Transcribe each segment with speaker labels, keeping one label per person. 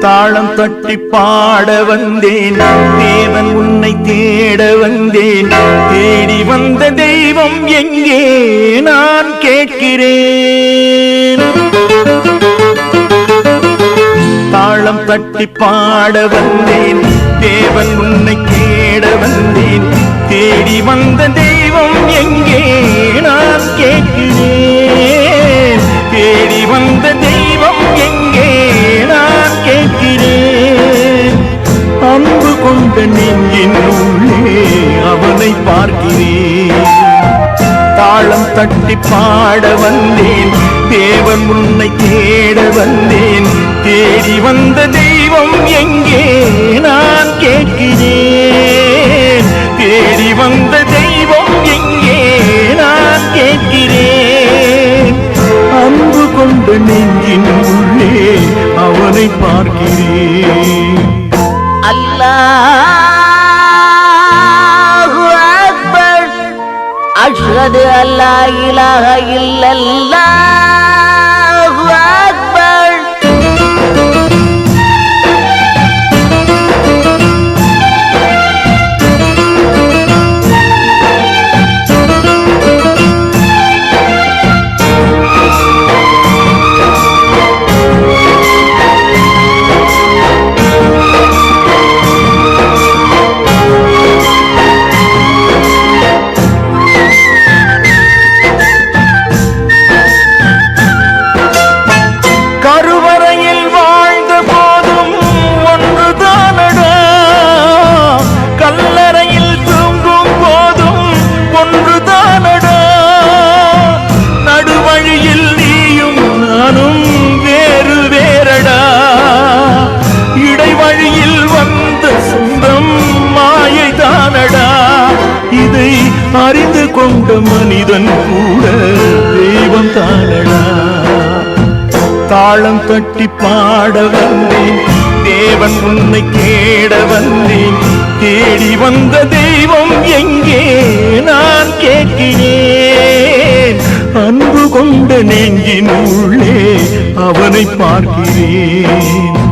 Speaker 1: தாளம் தட்டி பாட வந்தேன், தேவன் உன்னை தேட வந்தேன். தேடி வந்த தெய்வம் எங்கே நான் கேட்கிறேன். தாளம் தட்டி பாட வந்தேன், தேவன் உன்னை தேட வந்தேன். தேடி வந்த தெய்வம் எங்கே நான் கேட்கிறேன். தேடி வந்த தெய்வம் எங்கே நான் கேட்கிறேன். அன்பு கொண்ட நெஞ்சின் உள்ளே அவனை பார்க்கிறேன். தாளம் தட்டி பாட வந்தேன், தேவன் உன்னை தேட வந்தேன். தேடி வந்த தெய்வம் எங்கே நான் கேட்கிறேன். தேடி வந்த தெய்வம் எங்கே நான் கேட்கிறேன். அன்பு கொண்ட நெஞ்சின் உள்ளே அவனை பார்க்கிறேன்.
Speaker 2: அல்லாஹு அக்பர். அஷ்ஹது அல்லா இலாஹ இல்லல்லாஹு அக்பர்.
Speaker 1: அறிந்து கொண்ட மனிதன் கூட தெய்வம் தானடா. தாளம் தட்டி பாட வந்தேன், தேவன் உன்னை தேட வந்தேன். தேடி வந்த தெய்வம் எங்கே நான் கேட்கிறேன். அன்பு கொண்ட நெஞ்சின் உள்ளே அவனை பார்க்கிறேன்.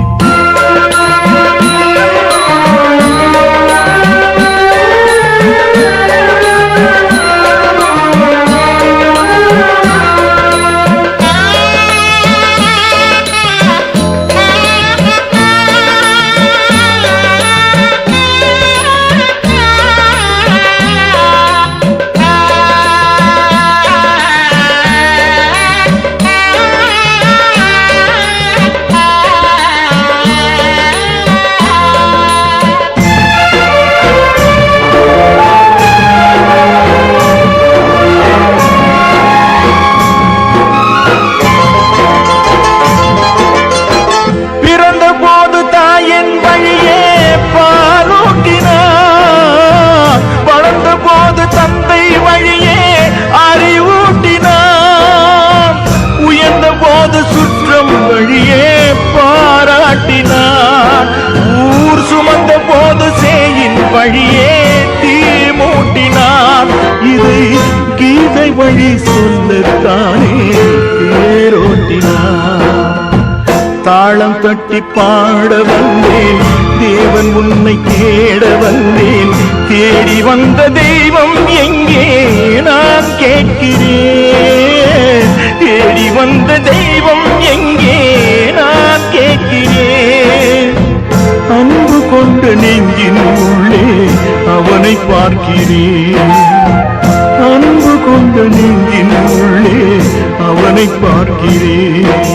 Speaker 1: ஊர் சுமந்த போது சேயின் வழியே தீ மூட்டினான். இதை கீதை வழி சொல்லத்தானே தேரோட்டினான். தாளம் தட்டி பாட வந்தேன், தேவன் உன்னை தேட வந்தேன். தேடி வந்த தெய்வம் எங்கே நான் கேட்கிறேன். தேடி வந்த தெய்வம் எங்கே நான் கேட்கிறேன். அன்பு கொண்ட நெஞ்சின் உள்ளே அவனை பார்க்கிறேன். அன்பு கொண்ட நெஞ்சின் உள்ளே அவனை பார்க்கிறேன்.